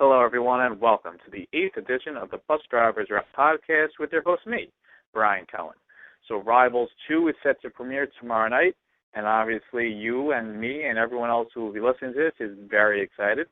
Hello, everyone, and welcome to the 8th edition of the Bus Drivers Rap Podcast with your host, me, Brian Cohen. So Rivals 2 is set to premiere tomorrow night, and obviously you and me and everyone else who will be listening to this is very excited.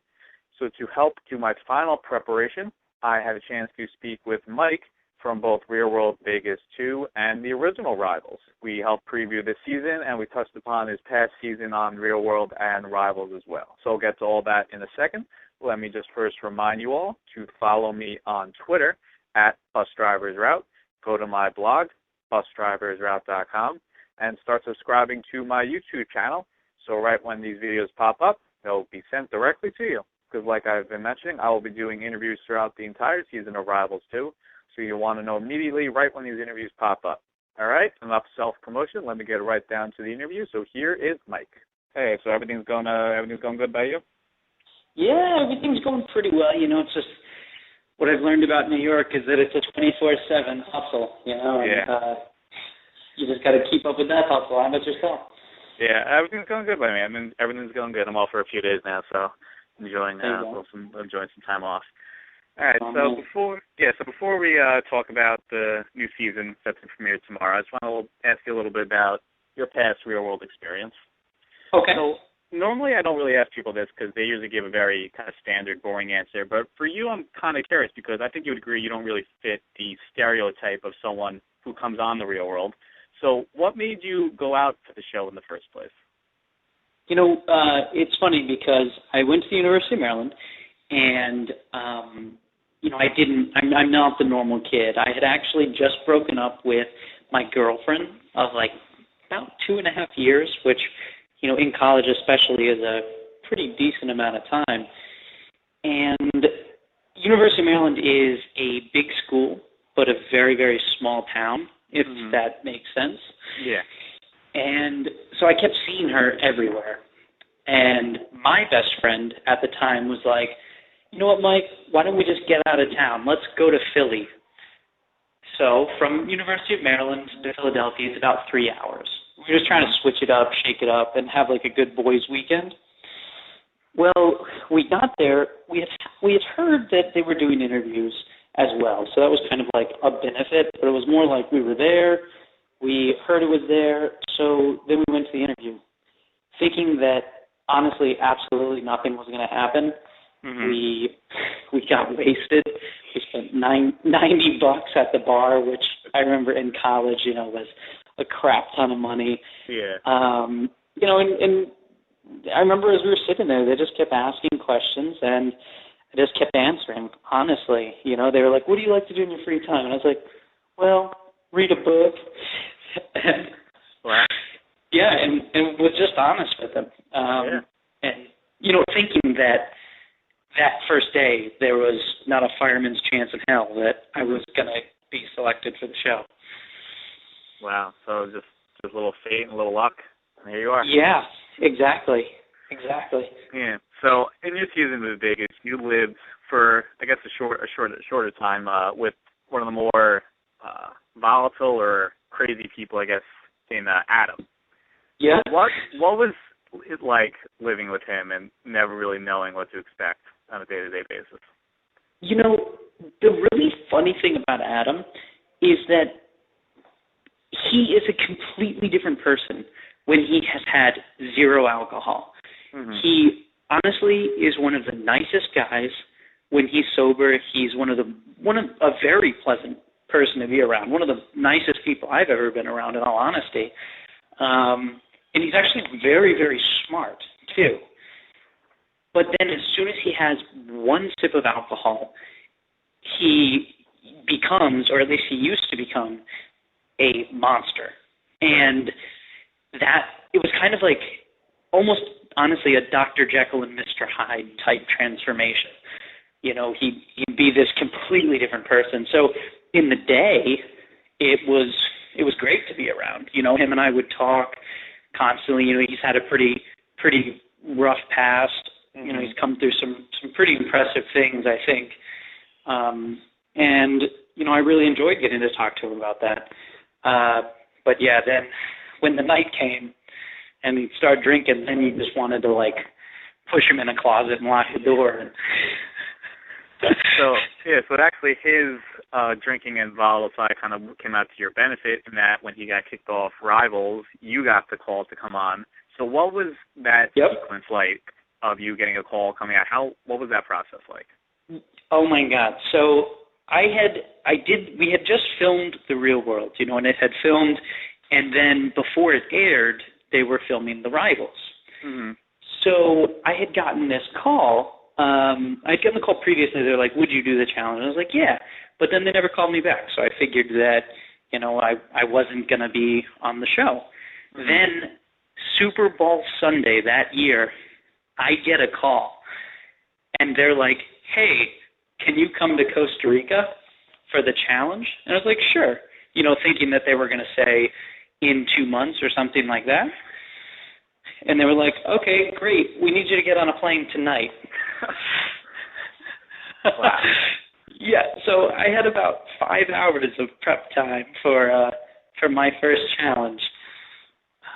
So to help do my final preparation, I had a chance to speak with Mike from both Real World Vegas 2 and the original Rivals. We helped preview this season, and we touched upon his past season on Real World and Rivals as well. So I'll get to all that in a second. Let me just first remind you all to follow me on Twitter at BusDriversRoute. Go to my blog, busdriversroute.com, and start subscribing to my YouTube channel. So right when these videos pop up, they'll be sent directly to you. Because like I've been mentioning, I will be doing interviews throughout the entire season of Rivals 2. So you'll want to know immediately right when these interviews pop up. All right, enough self-promotion. Let me get right down to the interview. So here is Mike. Hey, so everything's going good by you? Yeah, everything's going pretty well. You know, it's just what I've learned about New York is that it's a 24/7 hustle. You know, and you just got to keep up with that hustle. How about yourself? Yeah, everything's going good by me. I mean, everything's going good. I'm off for a few days now, so enjoying some time off. All right, so before we talk about the new season set to premiere tomorrow, I just want to ask you a little bit about your past real-world experience. Okay. So normally I don't really ask people this because they usually give a very kind of standard, boring answer, but for you I'm kind of curious because I think you would agree you don't really fit the stereotype of someone who comes on the real world. So what made you go out for the show in the first place? You know, it's funny because I went to the University of Maryland and you know, I'm not the normal kid. I had actually just broken up with my girlfriend of like about 2.5 years, which, you know, in college especially is a pretty decent amount of time. And University of Maryland is a big school, but a very, very small town, if that makes sense. Yeah. And so I kept seeing her everywhere. And my best friend at the time was like, you know what, Mike, why don't we just get out of town? Let's go to Philly. So from University of Maryland to Philadelphia, it's about 3 hours. We were just trying to switch it up, shake it up, and have like a good boys' weekend. Well, we got there. We had heard that they were doing interviews as well, so that was kind of like a benefit, but it was more like we were there, we heard it was there, so then we went to the interview, thinking that honestly absolutely nothing was going to happen. We got wasted. We spent $90 at the bar, which I remember in college, you know, was a crap ton of money. Yeah. You know, and I remember as we were sitting there, they just kept asking questions, and I just kept answering, honestly. You know, they were like, what do you like to do in your free time? And I was like, well, read a book. Wow. Yeah, and was just honest with them. And, you know, thinking that first day there was not a fireman's chance in hell that I was going to be selected for the show. Wow, so just a little fate and a little luck, and here you are. Yeah, exactly. Yeah, so in your season with Vegas, you lived for, I guess, a shorter time with one of the more volatile or crazy people, I guess, in Adam. Yeah. What was it like living with him and never really knowing what to expect on a day-to-day basis? You know, the really funny thing about Adam is that he is a completely different person when he has had zero alcohol. He honestly is one of the nicest guys. When he's sober, he's a very pleasant person to be around, one of the nicest people I've ever been around, in all honesty. And he's actually very, very smart, too. But then as soon as he has one sip of alcohol, he becomes, or at least he used to become, a monster. And that, it was kind of like almost, honestly, a Dr. Jekyll and Mr. Hyde type transformation. You know, he'd be this completely different person. So in the day, it was great to be around. You know, him and I would talk constantly. You know, he's had a pretty rough past. You know, he's come through some pretty impressive things, I think. And, you know, I really enjoyed getting to talk to him about that. But, yeah, then when the night came and he started drinking, then you just wanted to, like, push him in a closet and lock the door. Yeah, so actually his drinking and volatile side kind of came out to your benefit in that when he got kicked off Rivals, you got the call to come on. So what was that sequence like of you getting a call coming out? What was that process like? Oh my God. So we had just filmed The Real World, and it had filmed, and then before it aired, they were filming The Rivals. Mm-hmm. So I had gotten this call. I'd gotten the call previously. They're like, would you do the challenge? And I was like, yeah. But then they never called me back. So I figured that, I wasn't going to be on the show. Mm-hmm. Then Super Bowl Sunday that year, I get a call. And they're like, hey, can you come to Costa Rica for the challenge? And I was like, sure. Thinking that they were going to say in 2 months or something like that. And they were like, okay, great. We need you to get on a plane tonight. Wow. Yeah, so I had about 5 hours of prep time for my first challenge.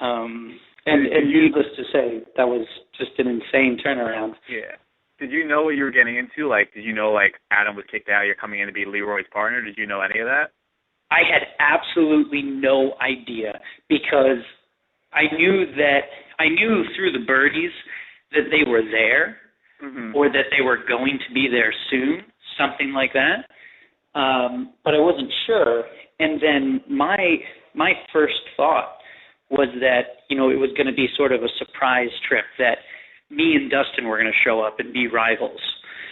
And needless to say, that was just an insane turnaround. Yeah. Did you know what you were getting into? Did you know, Adam was kicked out, you're coming in to be Leroy's partner? Did you know any of that? I had absolutely no idea because I knew through the birdies that they were there, mm-hmm. or that they were going to be there soon, something like that. But I wasn't sure. And then my first thought was that, it was going to be sort of a surprise trip, that me and Dustin were going to show up and be rivals.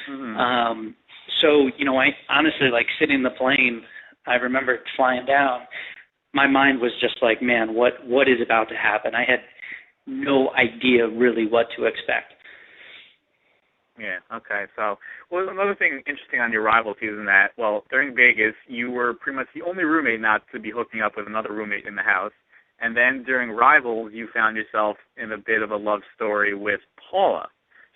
Mm-hmm. So, I honestly, sitting in the plane, I remember flying down, my mind was just like, man, what is about to happen? I had no idea really what to expect. Yeah, okay. So, another thing interesting on your rival season that, during Vegas, you were pretty much the only roommate not to be hooking up with another roommate in the house. And then during Rivals, you found yourself in a bit of a love story with Paula.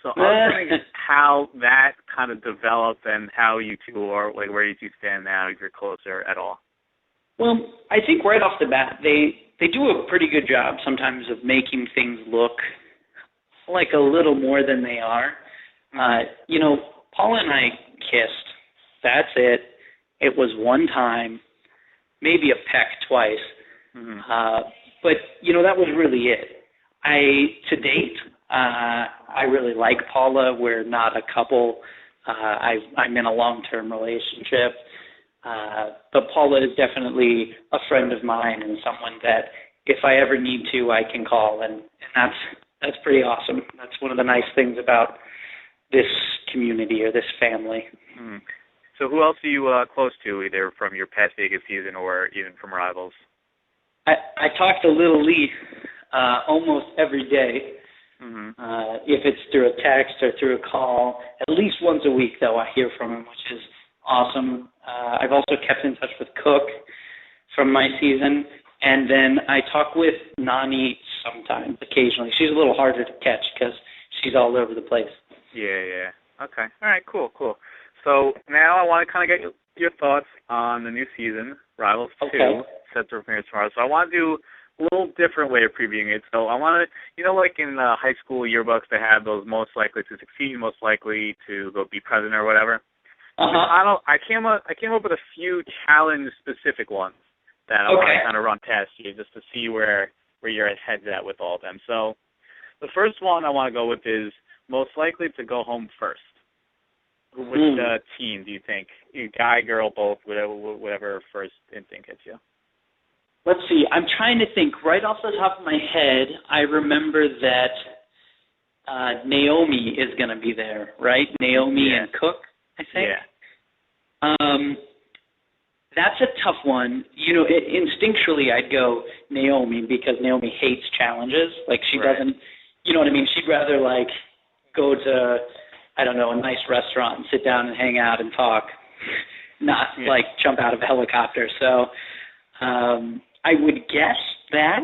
So I was wondering how that kind of developed and how you two are, where you two stand now, if you're closer at all. Well, I think right off the bat, they do a pretty good job sometimes of making things look like a little more than they are. Paula and I kissed. That's it. It was one time, maybe a peck twice. Mm-hmm. But, that was really it. To date, I really like Paula. We're not a couple. I'm in a long-term relationship. But Paula is definitely a friend of mine and someone that if I ever need to, I can call. And that's pretty awesome. That's one of the nice things about this community or this family. Mm-hmm. So who else are you close to, either from your past Vegas season or even from Rivals? I talk to Little Lee almost every day. Mm-hmm. If it's through a text or through a call. At least once a week, though, I hear from him, which is awesome. I've also kept in touch with Cook from my season. And then I talk with Nani sometimes, occasionally. She's a little harder to catch because she's all over the place. Yeah. Okay. All right, cool. So now I want to kind of get your thoughts on the new season, Rivals 2, set to premiere tomorrow. So I want to do a little different way of previewing it. So I want to, in high school yearbooks, they have those most likely to succeed, most likely to go be president or whatever. Uh-huh. I came up with a few challenge-specific ones that I want to kind of run past you just to see where your head's at with all of them. So the first one I want to go with is most likely to go home first. Which team do you think? Guy, girl, both, whatever first instinct hits you. Let's see. I'm trying to think. Right off the top of my head, I remember that Naomi is going to be there, right? Naomi and Cook, I think. Yeah. That's a tough one. Instinctually I'd go Naomi because Naomi hates challenges. She doesn't, you know what I mean? She'd rather, go to, I don't know, a nice restaurant and sit down and hang out and talk, not, jump out of a helicopter. So I would guess that.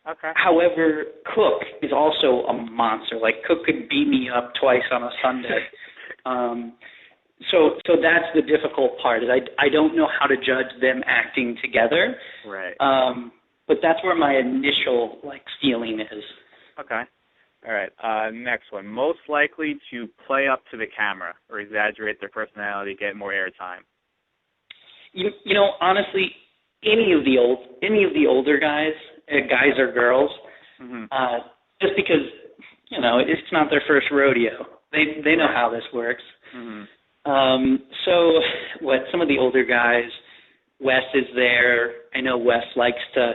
Okay. However, Cook is also a monster. Cook could beat me up twice on a Sunday. So that's the difficult part. Is I don't know how to judge them acting together. Right. But that's where my initial feeling is. Okay. All right. Next one. Most likely to play up to the camera or exaggerate their personality, get more airtime. You know, honestly, any of the older guys, guys or girls, just because it's not their first rodeo. They know how this works. So some of the older guys, Wes is there. I know Wes likes to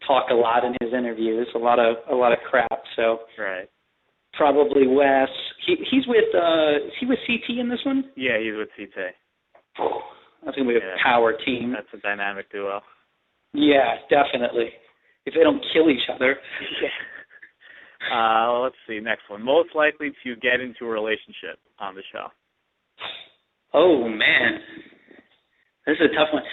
talk a lot in his interviews, a lot of crap. So right. Probably Wes. He's with is he with CT in this one? Yeah, he's with CT. That's gonna be a power team. That's a dynamic duo. Yeah, definitely. If they don't kill each other. Yeah. Let's see. Next one. Most likely to get into a relationship on the show. Oh man, this is a tough one.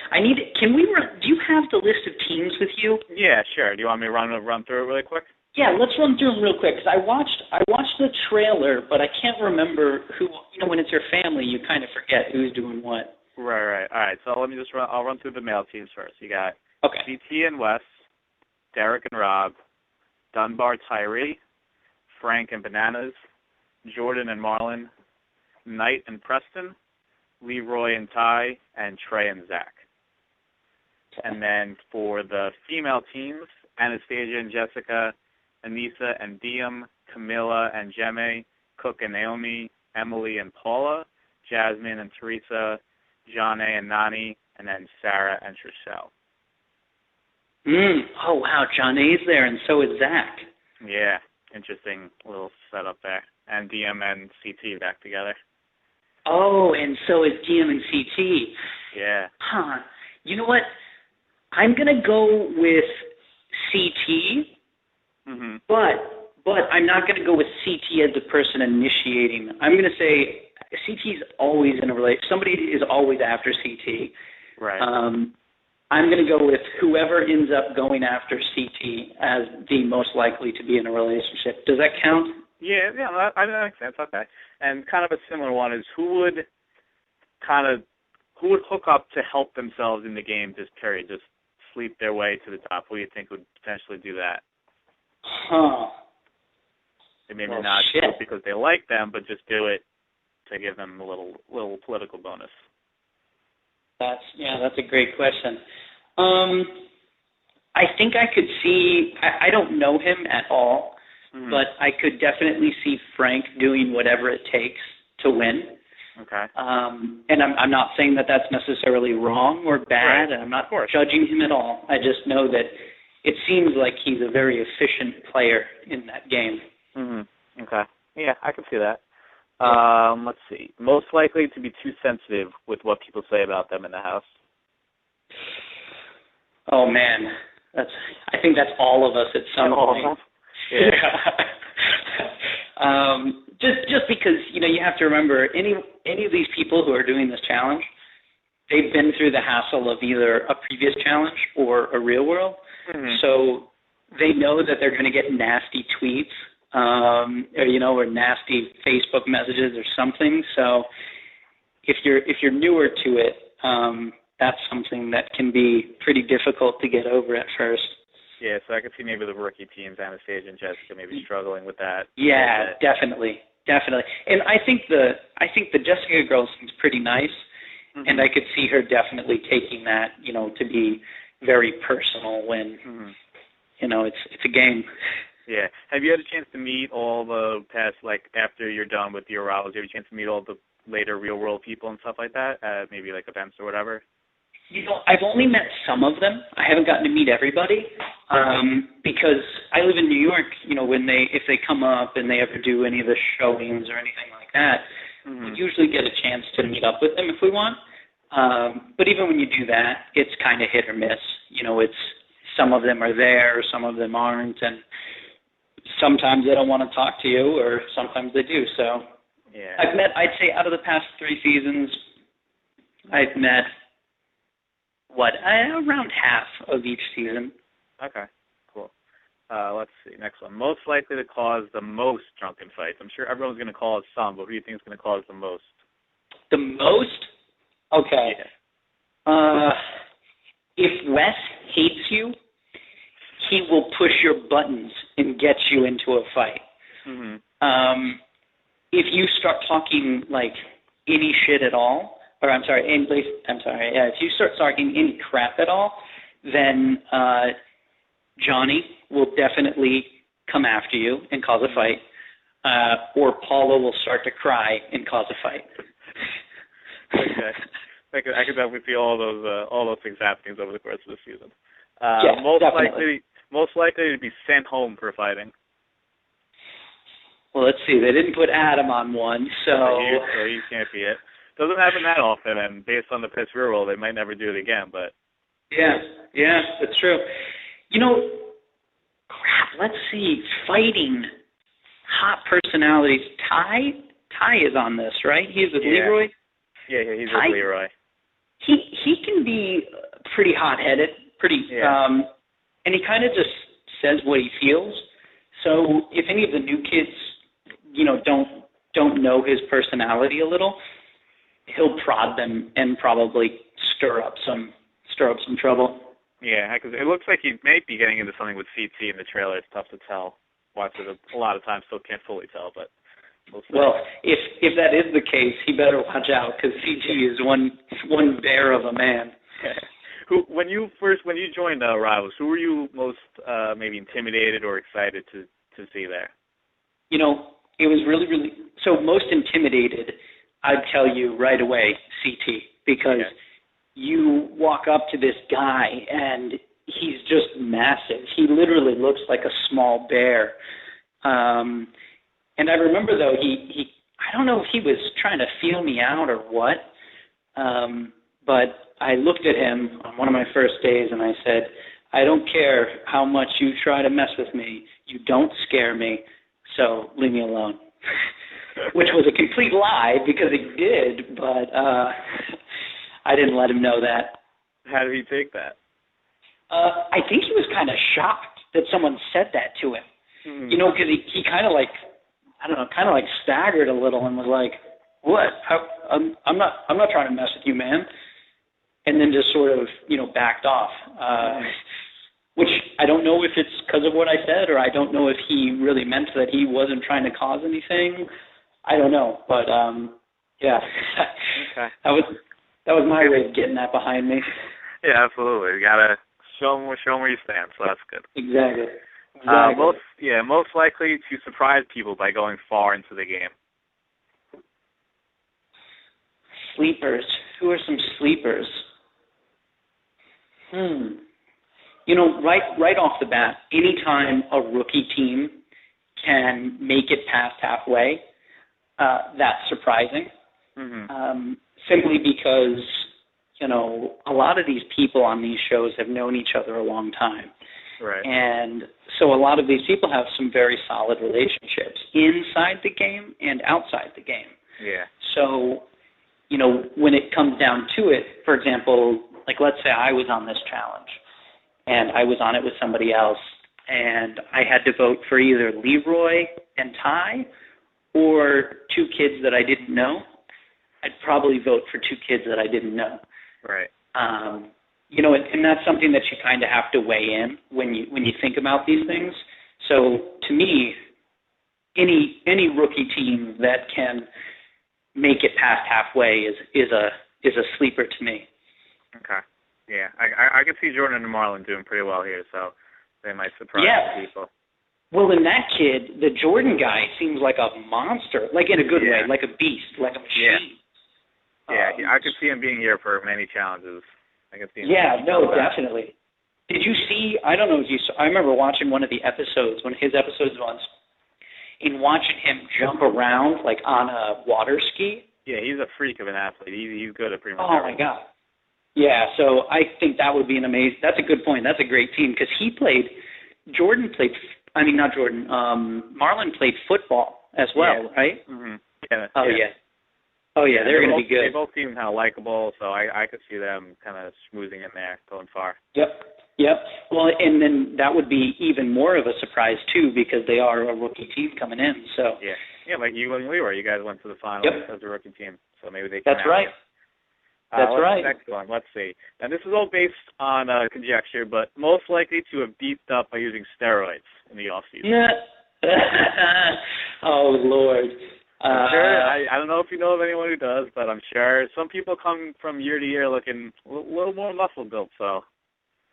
Can we run? Do you have the list of teams with you? Yeah, sure. Do you want me to run through it really quick? Yeah, let's run through them real quick because I watched the trailer, but I can't remember who. When it's your family, you kind of forget who's doing what. Right. All right. So let me just run. I'll run through the male teams first. You got CT and Wes, Derek and Rob, Dunbar, Tyree, Frank and Bananas, Jordan and Marlon, Knight and Preston, Leroy and Ty, and Trey and Zach. And then for the female teams, Anastasia and Jessica, Anissa and Diem, Camilla and Jemme, Cook and Naomi, Emily and Paula, Jasmine and Teresa, Jonna and Nani, and then Sarah and Trishelle. Oh, wow, Jonna's there, and so is Zach. Yeah, interesting little setup there. And Diem and CT back together. Oh, and so is Diem and CT. Yeah. Huh. You know what? I'm going to go with CT, but I'm not going to go with CT as the person initiating. I'm going to say CT's always in a relationship. Somebody is always after CT. Right. I'm going to go with whoever ends up going after CT as the most likely to be in a relationship. Does that count? Yeah, that makes sense. Okay. And kind of a similar one is who would hook up to help themselves in the game, just period, just sleep their way to the top. Who do you think would potentially do that? They maybe not do it because they like them, but just do it to give them a little political bonus. That's a great question. I think I could see. I don't know him at all, but I could definitely see Frank doing whatever it takes to win. Okay. And I'm not saying that that's necessarily wrong or bad, and I'm not judging him at all. I just know that it seems like he's a very efficient player in that game. Okay. Yeah, I can see that. Let's see. Most likely to be too sensitive with what people say about them in the house. Oh man, I think that's all of us at some point. Yeah. Just because you have to remember any of these people who are doing this challenge, they've been through the hassle of either a previous challenge or a real world, so they know that they're going to get nasty tweets, or nasty Facebook messages or something. So if you're newer to it, that's something that can be pretty difficult to get over at first. Yeah, so I could see maybe the rookie teams, Anastasia and Jessica, maybe struggling with that. Yeah, definitely. And I think the Jessica girl seems pretty nice, and I could see her definitely taking that, to be very personal when, it's a game. Yeah. Have you had a chance to meet all the past, after you're done with your rivals, you have a chance to meet all the later real-world people and stuff like that, at maybe events or whatever? I've only met some of them. I haven't gotten to meet everybody because I live in New York. If they come up and they ever do any of the showings or anything like that, we usually get a chance to meet up with them if we want. But even when you do that, it's kind of hit or miss. It's some of them are there, some of them aren't, and sometimes they don't want to talk to you, or sometimes they do. So yeah. I'd say out of the past 3 seasons, I've met around half of each season. Okay, cool. Let's see. Next one. Most likely to cause the most drunken fights. I'm sure everyone's going to cause some, but who do you think is going to cause the most? The most? Okay. Yeah. If Wes hates you, he will push your buttons and get you into a fight. If you start talking like any shit at all, or if you start talking any crap at all, then Johnny will definitely come after you and cause a fight, or Paula will start to cry and cause a fight. Okay. I could definitely see all those things happening over the course of the season. Yeah, definitely. Most likely to be sent home for fighting. Well, let's see. They didn't put Adam on one, so he can't be it. Doesn't happen that often, and based on the Pittsburgh rule, they might never do it again. But yeah, that's true. Crap. Let's see. Fighting, hot personalities. Ty is on this, right? He's with Leroy. Yeah, he's with Leroy. He can be pretty hot-headed, and he kind of just says what he feels. So if any of the new kids, don't know his personality a little, he'll prod them and probably stir up some trouble. Yeah, because it looks like he may be getting into something with CT in the trailer. It's tough to tell. Watch it a lot of times, still can't fully tell, but we'll see. Well, if that is the case, he better watch out because CT is one bear of a man. When you joined Rivals, who were you most maybe intimidated or excited to see there? It was really, really so most intimidated. I'd tell you right away, CT, because you walk up to this guy and he's just massive. He literally looks like a small bear. And I remember though he I don't know if he was trying to feel me out or what, but I looked at him on one of my first days and I said, I don't care how much you try to mess with me, you don't scare me, so leave me alone. Which was a complete lie because he did, but I didn't let him know that. How did he take that? I think he was kind of shocked that someone said that to him. Mm-hmm. Because he kind of staggered a little and was like, "What? I'm not trying to mess with you, man." And then just sort of, backed off. Which I don't know if it's because of what I said, or I don't know if he really meant that he wasn't trying to cause anything. I don't know, but yeah. Okay. That was my way of getting that behind me. Yeah, absolutely. You gotta show them where you stand, so that's good. Exactly. Most likely to surprise people by going far into the game. Sleepers. Who are some sleepers? Right off the bat, anytime a rookie team can make it past halfway, that's surprising. Mm-hmm. Simply because, a lot of these people on these shows have known each other a long time. Right. And so a lot of these people have some very solid relationships inside the game and outside the game. Yeah. So, when it comes down to it, for example, like let's say I was on this challenge and I was on it with somebody else and I had to vote for either Leroy and Ty or two kids that I didn't know, I'd probably vote for two kids that I didn't know. Right. And that's something that you kind of have to weigh in when you think about these things. So to me, any rookie team that can make it past halfway is a sleeper to me. Okay. Yeah, I could see Jordan and Marlon doing pretty well here, so they might surprise people. Well, in that kid, the Jordan guy seems like a monster, like in a good way, like a beast, like a machine. Yeah, I could see him being here for many challenges. I could see him. Yeah, no, definitely. Did you see? I don't know if you saw. I remember watching one of the episodes, one of his episodes once, and watching him jump around like on a water ski. Yeah, he's a freak of an athlete. He's good at pretty much everything. My God. Yeah, so I think that would be an amazing. That's a good point. That's a great team because Marlon played football as well, right? Mm-hmm. Yeah. Oh yeah, they're going to be good. They both seem kind of likable, so I could see them kind of schmoozing in there, going far. Yep. Well, and then that would be even more of a surprise too, because they are a rookie team coming in. So yeah, like you and Leroy, you guys went to the finals as a rookie team, so maybe they can. That's right. Next one, let's see. Now this is all based on conjecture, but most likely to have beefed up by using steroids in the off season. Oh, Lord. I'm sure, I don't know if you know of anyone who does, but I'm sure some people come from year to year looking a little more muscle built, so.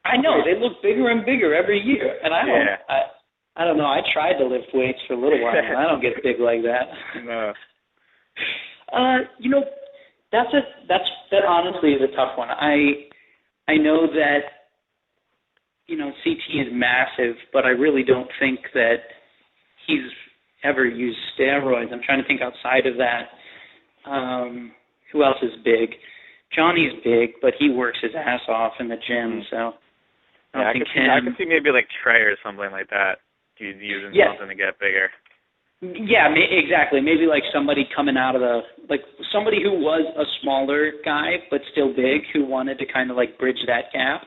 I know, they look bigger and bigger every year, and I don't know, I tried to lift weights for a little while, and I don't get big like that. No. You know, that honestly is a tough one. I know that, you know, CT is massive, but I really don't think that he's ever used steroids. I'm trying to think outside of that. Who else is big? Johnny's big, but he works his ass off in the gym, so I can see maybe like Trey or something like that. Using something to get bigger. Yeah, exactly. Maybe like somebody coming out of somebody who was a smaller guy but still big, who wanted to kind of like bridge that gap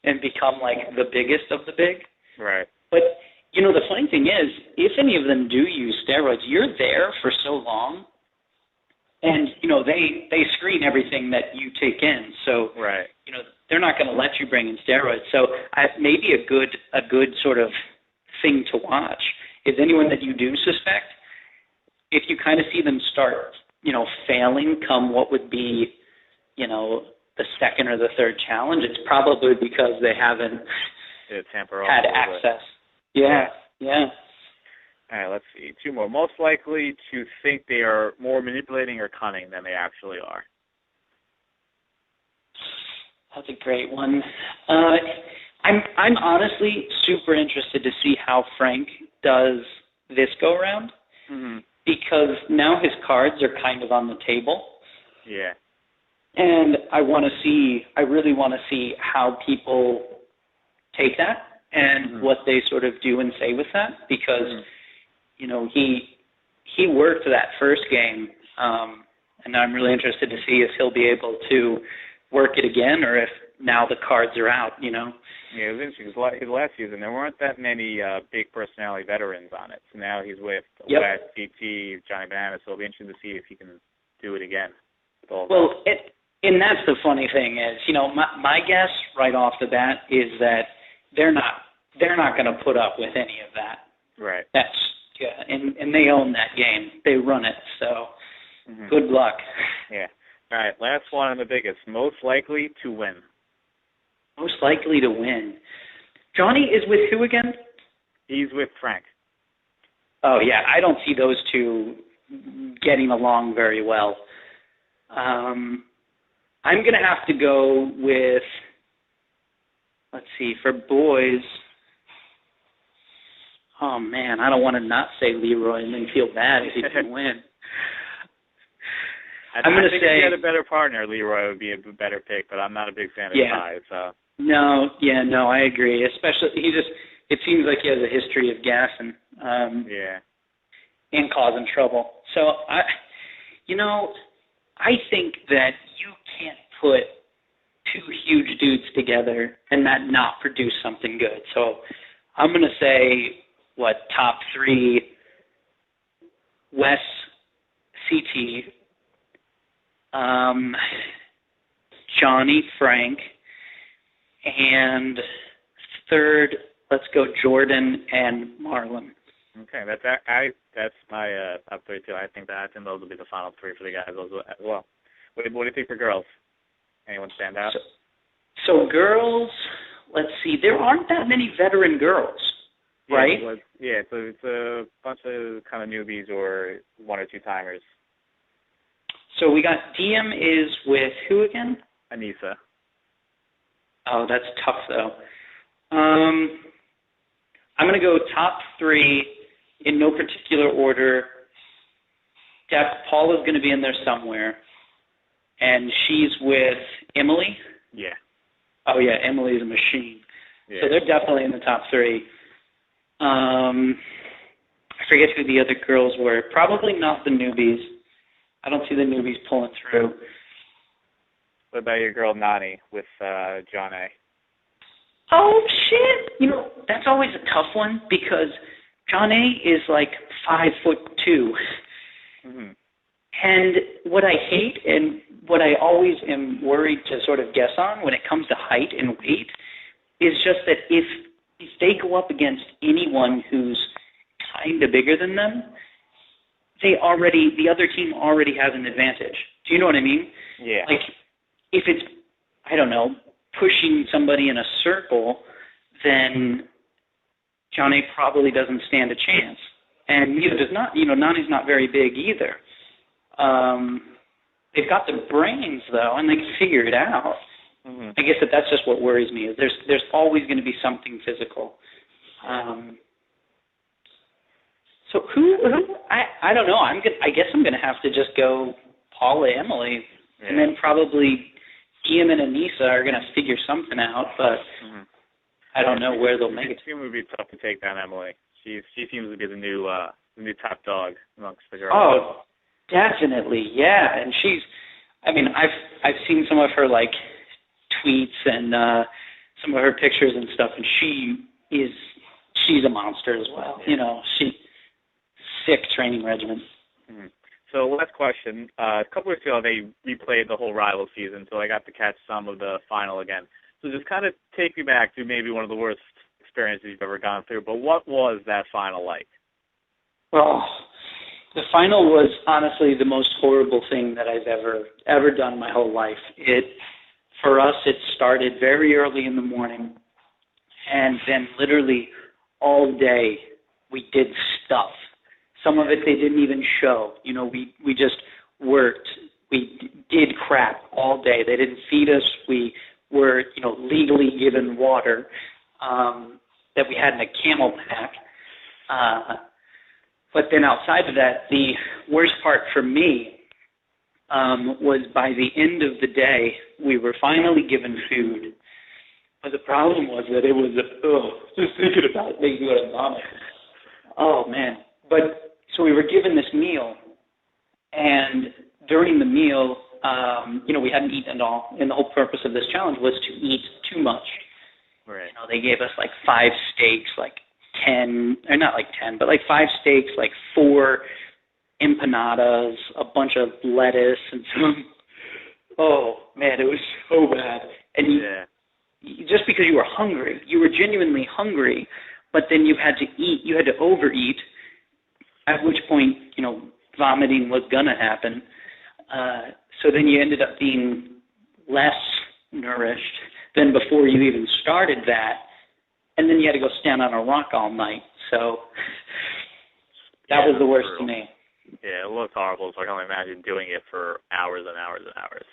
and become like the biggest of the big. Right. But you know, the funny thing is, if any of them do use steroids, you're there for so long, and you know they screen everything that you take in. So right. You know, they're not going to let you bring in steroids. So maybe a good sort of thing to watch is anyone that you do suspect, if you kind of see them start, you know, failing come what would be, you know, the second or the third challenge, it's probably because they haven't had access. Yeah. All right, let's see. Two more. Most likely to think they are more manipulating or cunning than they actually are. That's a great one. I'm honestly super interested to see how Frank does this go around, because now his cards are kind of on the table. Yeah. And I really want to see how people take that and what they sort of do and say with that, because you know, he worked that first game, and I'm really interested to see if he'll be able to work it again, or if now the cards are out, you know. Yeah, it was interesting. His last season, there weren't that many big personality veterans on it. So now he's with West, CT, Johnny Bananas, so it'll be interesting to see if he can do it again. Well, and that's the funny thing is, you know, my guess right off the bat is that they're not going to put up with any of that. Right. And they own that game. They run it, so good luck. Yeah. All right, last one and the biggest. Most likely to win. Most likely to win. Johnny is with who again? He's with Frank. Oh, yeah, I don't see those two getting along very well. I'm going to have to go with, let's see, for boys, oh, man, I don't want to not say Leroy and then feel bad if he can win. I'm going to say if you had a better partner, Leroy would be a better pick, but I'm not a big fan of Ty. So. No, I agree. Especially, it seems like he has a history of gassing. And causing trouble. So, I think that you can't put two huge dudes together and that not produce something good. So, I'm going to say, top three, Wes, CT, Johnny, Frank, and third, let's go Jordan and Marlon. Okay, that's my top three too. I think those will be the final three for the guys as well. What do you think for girls? Anyone stand out? So girls, let's see. There aren't that many veteran girls, right? It's a bunch of kind of newbies or one or two timers. So we got Diem is with who again? Anissa. Oh, that's tough though. I'm going to go top three in no particular order. Paula's going to be in there somewhere. And she's with Emily? Yeah. Oh, yeah, Emily's a machine. Yeah. So they're definitely in the top three. I forget who the other girls were. Probably not the newbies. I don't see the newbies pulling through. What about your girl Nani with John A? Oh, shit. That's always a tough one because John A is like 5'2". Mm-hmm. And what I hate and what I always am worried to sort of guess on when it comes to height and weight is just that if they go up against anyone who's kind of bigger than them, the other team already has an advantage. Do you know what I mean? Yeah. Like, if it's, I don't know, pushing somebody in a circle, then Johnny probably doesn't stand a chance. And Nani's not very big either. They've got the brains, though, and they can figure it out. Mm-hmm. I guess that's just what worries me. Is there's always going to be something physical. So who I don't know. I guess I'm going to have to just go Paula, Emily, and then probably Ian and Anissa are going to figure something out. But I don't know where they'll make it. It would be tough to take down Emily. She seems to be the new top dog amongst the girls. Oh, definitely, yeah. And I've seen some of her like tweets and some of her pictures and stuff, and she's a monster as well. She sick training regimen. Mm-hmm. So last question. A couple weeks ago, they replayed the whole rival season, so I got to catch some of the final again. So just kind of take me back to maybe one of the worst experiences you've ever gone through, but what was that final like? Oh, the final was honestly the most horrible thing that I've ever done my whole life. For us, it started very early in the morning, and then literally all day we did stuff. Some of it they didn't even show. We just worked. We did crap all day. They didn't feed us. We were, legally given water that we had in a camel pack. But then outside of that, the worst part for me was by the end of the day, we were finally given food. But the problem was that it was, just thinking about it makes me want to vomit. Oh, man. But, so we were given this meal, and during the meal, we hadn't eaten at all, and the whole purpose of this challenge was to eat too much. Right. They gave us like 5 steaks, like 10, or not like 10, but like 5 steaks, like 4 empanadas, a bunch of lettuce, and some. Oh man, it was so bad. And just because you were hungry, you were genuinely hungry, but then you had to eat, you had to overeat, at which point, vomiting was gonna happen. So then you ended up being less nourished than before you even started that. And then you had to go stand on a rock all night. So that was the worst to me. Yeah, it looked horrible, so I can only imagine doing it for hours and hours and hours.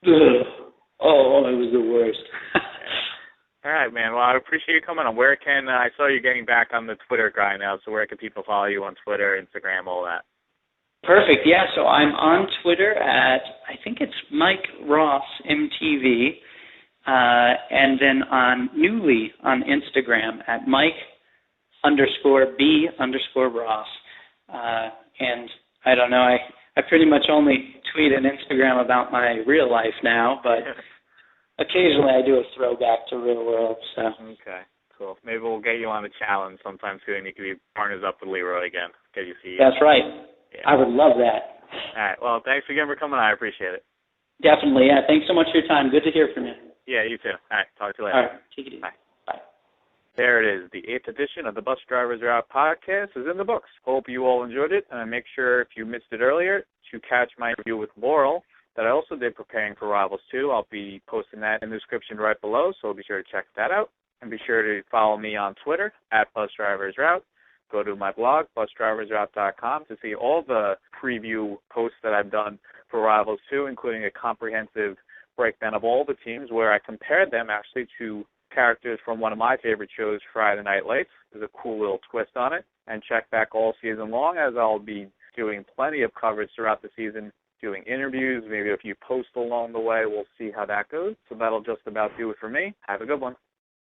Ugh. Oh, it was the worst. All right, man. Well, I appreciate you coming on. Where can I saw you getting back on the Twitter guy now, so where can people follow you on Twitter, Instagram, all that? Perfect. Yeah, so I'm on Twitter at, I think it's Mike Ross MTV. And then newly on Instagram at Mike_B_Ross. And I don't know, I pretty much only tweet and Instagram about my real life now, but occasionally I do a throwback to real world. So. Okay, cool. Maybe we'll get you on a challenge sometime soon. You could be partners up with Leroy again. Get you see. That's right. Yeah. I would love that. All right. Well, thanks again for coming on. I appreciate it. Definitely. Yeah. Thanks so much for your time. Good to hear from you. Yeah, you too. All right. Talk to you later. All right. Take it easy. Bye. Bye. There it is. The 8th edition of the Bus Drivers Are Out podcast is in the books. Hope you all enjoyed it. And make sure, if you missed it earlier, to catch my interview with Laurel that I also did preparing for Rivals 2. I'll be posting that in the description right below, so be sure to check that out. And be sure to follow me on Twitter at BusDriversRoute. Go to my blog, busdriversroute.com, to see all the preview posts that I've done for Rivals 2, including a comprehensive breakdown of all the teams where I compared them actually to characters from one of my favorite shows, Friday Night Lights. There's a cool little twist on it. And check back all season long, as I'll be doing plenty of coverage throughout the season, doing interviews, maybe a few posts along the way. We'll see how that goes. So that'll just about do it for me. Have a good one.